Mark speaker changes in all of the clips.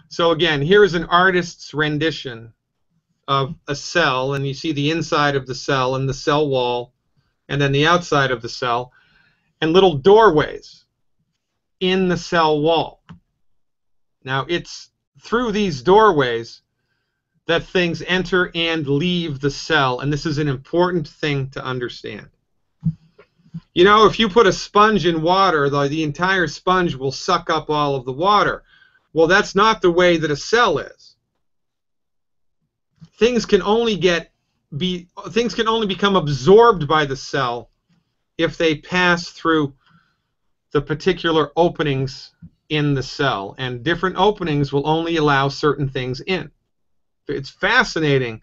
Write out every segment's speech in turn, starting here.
Speaker 1: So again, here's an artist's rendition of a cell, and you see the inside of the cell and the cell wall, and then the outside of the cell, and little doorways in the cell wall. Now, it's through these doorways that things enter and leave the cell, and this is an important thing to understand. You know, if you put a sponge in water, the entire sponge will suck up all of the water. Well, that's not the way that a cell is. Things can only become absorbed by the cell if they pass through the particular openings in the cell, and different openings will only allow certain things in. It's fascinating,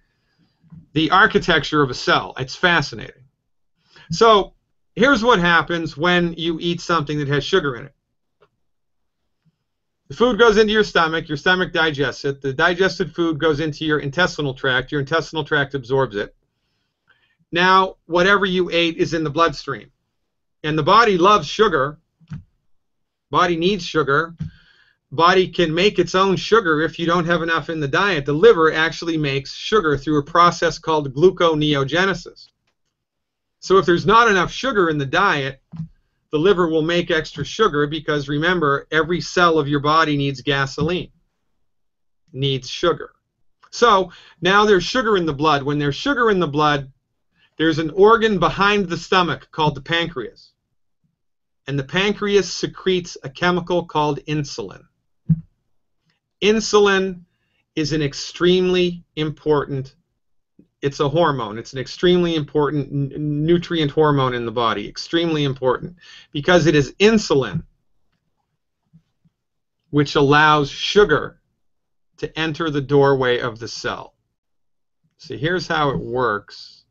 Speaker 1: the architecture of a cell. It's fascinating. So here's what happens when you eat something that has sugar in it. The food goes into your stomach digests it, the digested food goes into your intestinal tract absorbs it. Now, whatever you ate is in the bloodstream. And the body loves sugar. Body needs sugar. Body can make its own sugar if you don't have enough in the diet. The liver actually makes sugar through a process called gluconeogenesis. So if there's not enough sugar in the diet, the liver will make extra sugar because, remember, every cell of your body needs gasoline, needs sugar. So now there's sugar in the blood. When there's sugar in the blood, there's an organ behind the stomach called the pancreas. And the pancreas secretes a chemical called insulin. Insulin is an extremely important, it's a hormone. It's an extremely important nutrient hormone in the body. Extremely important. Because it is insulin which allows sugar to enter the doorway of the cell. See, here's how it works.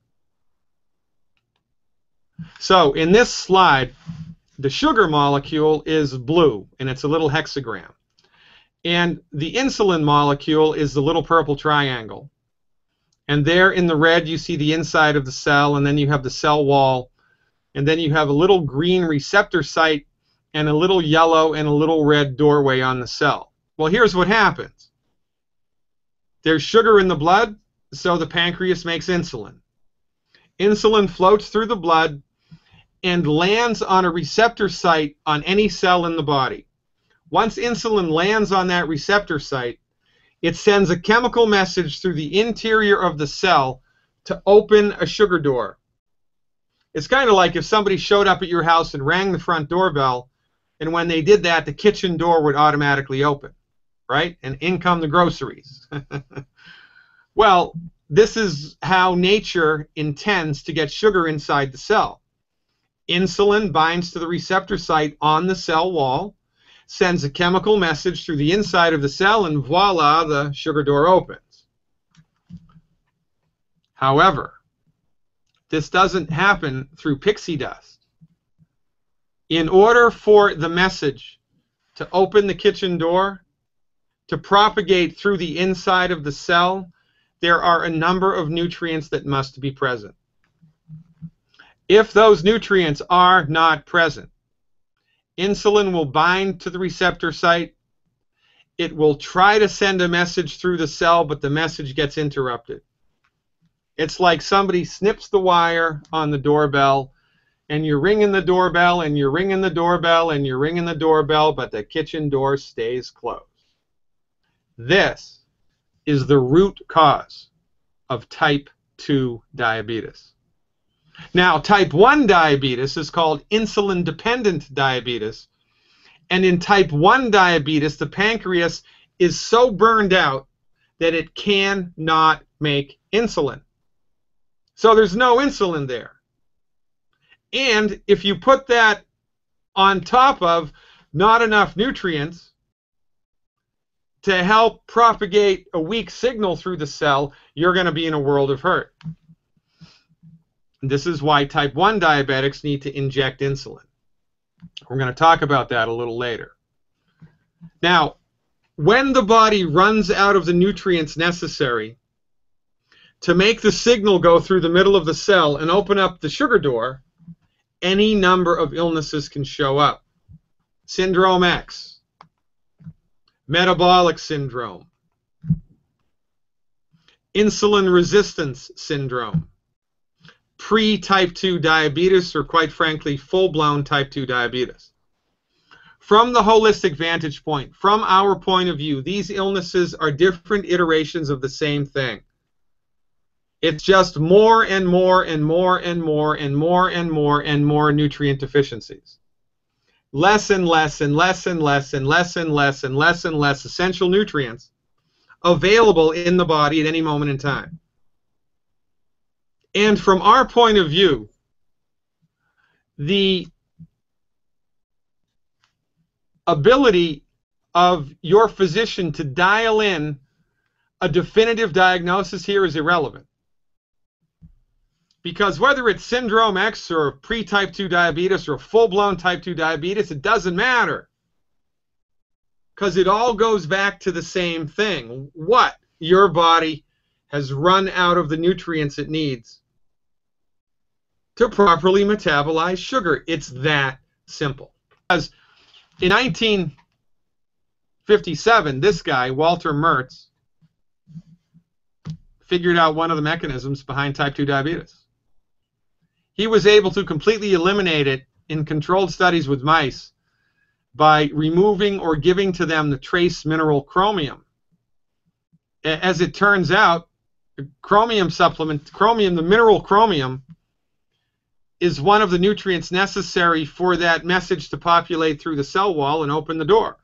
Speaker 1: So in this slide, the sugar molecule is blue, and it's a little hexagram. And the insulin molecule is the little purple triangle. And there in the red you see the inside of the cell, and then you have the cell wall, and then you have a little green receptor site and a little yellow and a little red doorway on the cell. Well, here's what happens. There's sugar in the blood, so the pancreas makes insulin. Insulin floats through the blood and lands on a receptor site on any cell in the body. Once insulin lands on that receptor site, it sends a chemical message through the interior of the cell to open a sugar door. It's kind of like if somebody showed up at your house and rang the front doorbell, and when they did that, the kitchen door would automatically open, right? And in come the groceries. Well, this is how nature intends to get sugar inside the cell. Insulin binds to the receptor site on the cell wall, sends a chemical message through the inside of the cell, and voila, the sugar door opens. However, this doesn't happen through pixie dust. In order for the message to open the kitchen door, to propagate through the inside of the cell, there are a number of nutrients that must be present. If those nutrients are not present, insulin will bind to the receptor site. It will try to send a message through the cell, but the message gets interrupted. It's like somebody snips the wire on the doorbell, and you're ringing the doorbell, and you're ringing the doorbell, and you're ringing the doorbell, but the kitchen door stays closed. This is the root cause of type 2 diabetes. Now, type 1 diabetes is called insulin-dependent diabetes. And in type 1 diabetes, the pancreas is so burned out that it cannot make insulin. So there's no insulin there. And if you put that on top of not enough nutrients to help propagate a weak signal through the cell, you're going to be in a world of hurt. This is why type 1 diabetics need to inject insulin. We're going to talk about that a little later. Now, when the body runs out of the nutrients necessary to make the signal go through the middle of the cell and open up the sugar door, any number of illnesses can show up. Syndrome X, metabolic syndrome, insulin resistance syndrome, pre-type 2 diabetes, or quite frankly, full-blown type 2 diabetes. From the holistic vantage point, from our point of view, these illnesses are different iterations of the same thing. It's just more and more and more and more and more and more and more nutrient deficiencies. Less and less and less and less and less and less and less and less essential nutrients available in the body at any moment in time. And from our point of view, the ability of your physician to dial in a definitive diagnosis here is irrelevant. Because whether it's syndrome X or pre-type 2 diabetes or full-blown type 2 diabetes, it doesn't matter. Because it all goes back to the same thing. What? Your body has run out of the nutrients it needs to properly metabolize sugar. It's that simple. Because in 1957, this guy, Walter Mertz, figured out one of the mechanisms behind type 2 diabetes. He was able to completely eliminate it in controlled studies with mice by removing or giving to them the trace mineral chromium. As it turns out, chromium supplement, the mineral chromium, is one of the nutrients necessary for that message to populate through the cell wall and open the door.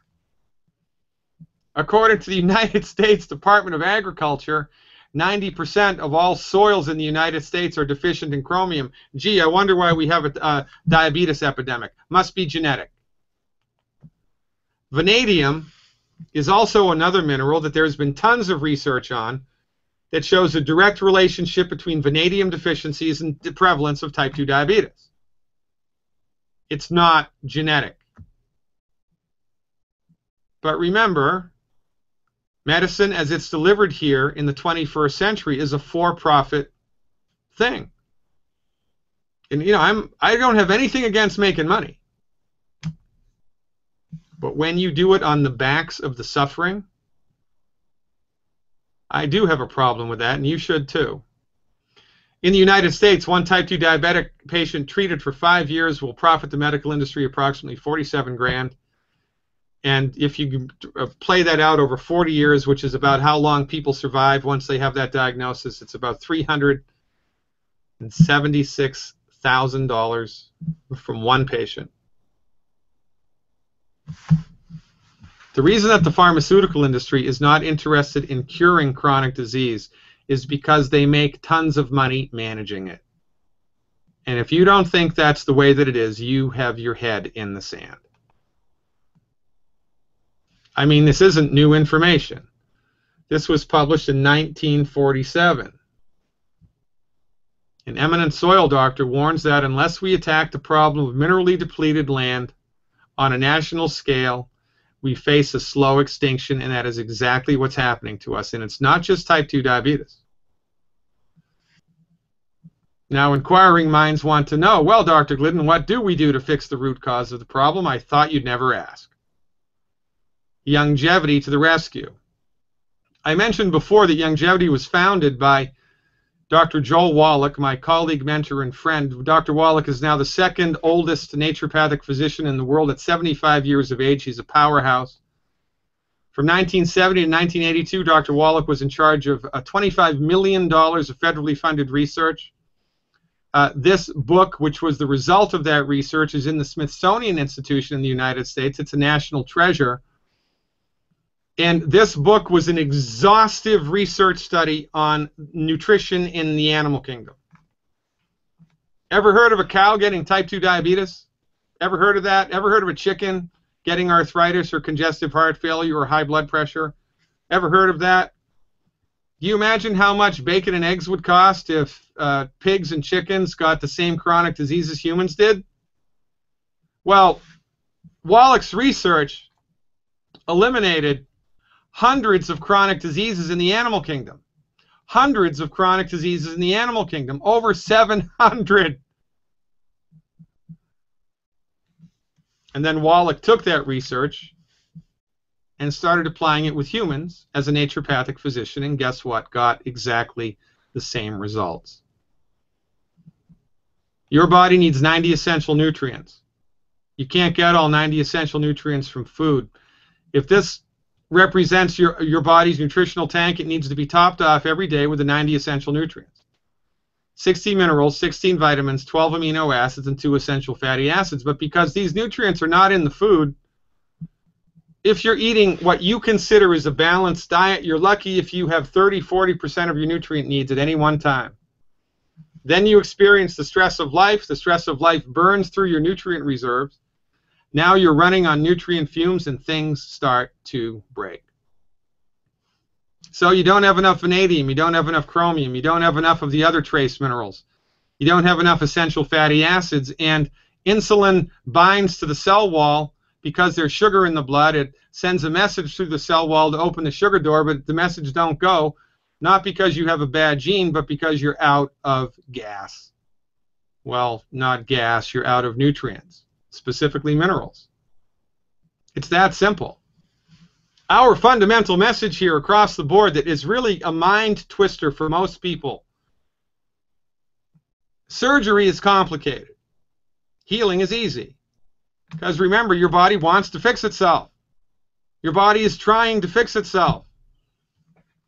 Speaker 1: According to the United States Department of Agriculture, 90% of all soils in the United States are deficient in chromium. Gee, I wonder why we have a diabetes epidemic. Must be genetic. Vanadium is also another mineral that there's been tons of research on that shows a direct relationship between vanadium deficiencies and the prevalence of type 2 diabetes. It's not genetic. But remember, medicine as it's delivered here in the 21st century is a for-profit thing. And you know, I don't have anything against making money. But when you do it on the backs of the suffering, I do have a problem with that, and you should too. In the United States, one type 2 diabetic patient treated for 5 years will profit the medical industry approximately 47 grand. And if you play that out over 40 years, which is about how long people survive once they have that diagnosis, it's about $376,000 from one patient. The reason that the pharmaceutical industry is not interested in curing chronic disease is because they make tons of money managing it. And if you don't think that's the way that it is, you have your head in the sand. I mean, this isn't new information. This was published in 1947. An eminent soil doctor warns that unless we attack the problem of minerally depleted land on a national scale, we face a slow extinction, and that is exactly what's happening to us. And it's not just type 2 diabetes. Now, inquiring minds want to know, well, Dr. Glidden, what do we do to fix the root cause of the problem? I thought you'd never ask. Longevity to the rescue. I mentioned before that Longevity was founded by Dr. Joel Wallach, my colleague, mentor, and friend. Dr. Wallach is now the second oldest naturopathic physician in the world at 75 years of age. He's a powerhouse. From 1970 to 1982, Dr. Wallach was in charge of $25 million of federally funded research. This book, which was the result of that research, is in the Smithsonian Institution in the United States. It's a national treasure. And this book was an exhaustive research study on nutrition in the animal kingdom. Ever heard of a cow getting type 2 diabetes? Ever heard of that? Ever heard of a chicken getting arthritis or congestive heart failure or high blood pressure? Ever heard of that? Do you imagine how much bacon and eggs would cost if pigs and chickens got the same chronic disease as humans did? Well, Wallach's research eliminated hundreds of chronic diseases in the animal kingdom. Hundreds of chronic diseases in the animal kingdom. Over 700. And then Wallach took that research and started applying it with humans as a naturopathic physician, and guess what? Got exactly the same results. Your body needs 90 essential nutrients. You can't get all 90 essential nutrients from food. If this represents your body's nutritional tank, it needs to be topped off every day with the 90 essential nutrients. 60 minerals, 16 vitamins, 12 amino acids, and 2 essential fatty acids. But because these nutrients are not in the food, if you're eating what you consider is a balanced diet, you're lucky if you have 30–40% of your nutrient needs at any one time. Then you experience the stress of life. The stress of life burns through your nutrient reserves. Now you're running on nutrient fumes and things start to break. So you don't have enough vanadium, you don't have enough chromium, you don't have enough of the other trace minerals, you don't have enough essential fatty acids, and insulin binds to the cell wall because there's sugar in the blood. It sends a message through the cell wall to open the sugar door, but the message don't go, not because you have a bad gene, but because you're out of gas. Well, not gas, you're out of nutrients, specifically minerals. It's that simple. Our fundamental message here across the board that is really a mind twister for most people. Surgery is complicated. Healing is easy. Because remember, your body wants to fix itself. Your body is trying to fix itself.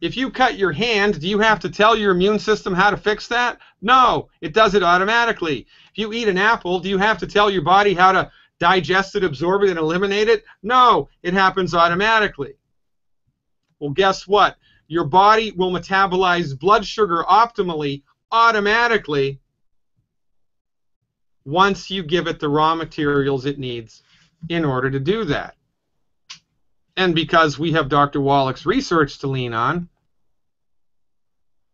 Speaker 1: If you cut your hand, do you have to tell your immune system how to fix that? No, it does it automatically. If you eat an apple, do you have to tell your body how to digest it, absorb it, and eliminate it? No, it happens automatically. Well, guess what? Your body will metabolize blood sugar optimally, automatically, once you give it the raw materials it needs in order to do that. And because we have Dr. Wallach's research to lean on,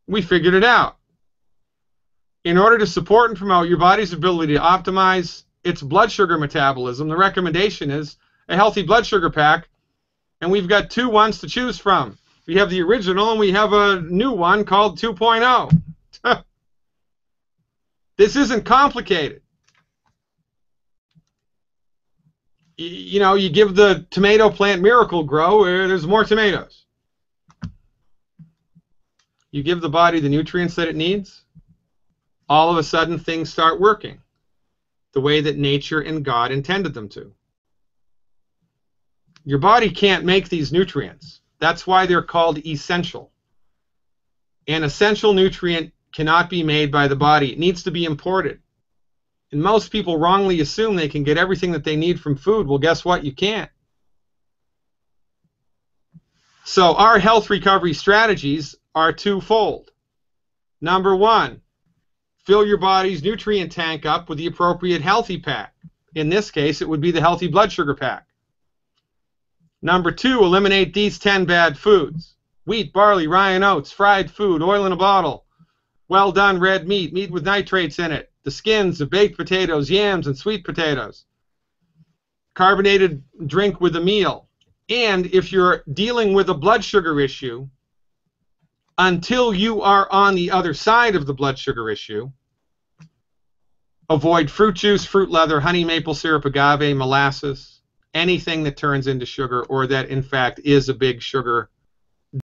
Speaker 1: we figured it out. In order to support and promote your body's ability to optimize its blood sugar metabolism, the recommendation is a healthy blood sugar pack, and we've got 2 ones to choose from. We have the original and we have a new one called 2.0. This isn't complicated. You know, you give the tomato plant Miracle-Gro, there's more tomatoes. You give the body the nutrients that it needs, all of a sudden things start working the way that nature and God intended them to. Your body can't make these nutrients. That's why they're called essential. An essential nutrient cannot be made by the body. It needs to be imported. And most people wrongly assume they can get everything that they need from food. Well, guess what? You can't. So our health recovery strategies are twofold. Number 1, fill your body's nutrient tank up with the appropriate healthy pack. In this case, it would be the healthy blood sugar pack. Number 2, eliminate these 10 bad foods: wheat, barley, rye, and oats, fried food, oil in a bottle, well done red meat, meat with nitrates in it, the skins of baked potatoes, yams, and sweet potatoes, carbonated drink with a meal. And if you're dealing with a blood sugar issue, until you are on the other side of the blood sugar issue, avoid fruit juice, fruit leather, honey, maple syrup, agave, molasses, anything that turns into sugar or that in fact is a big sugar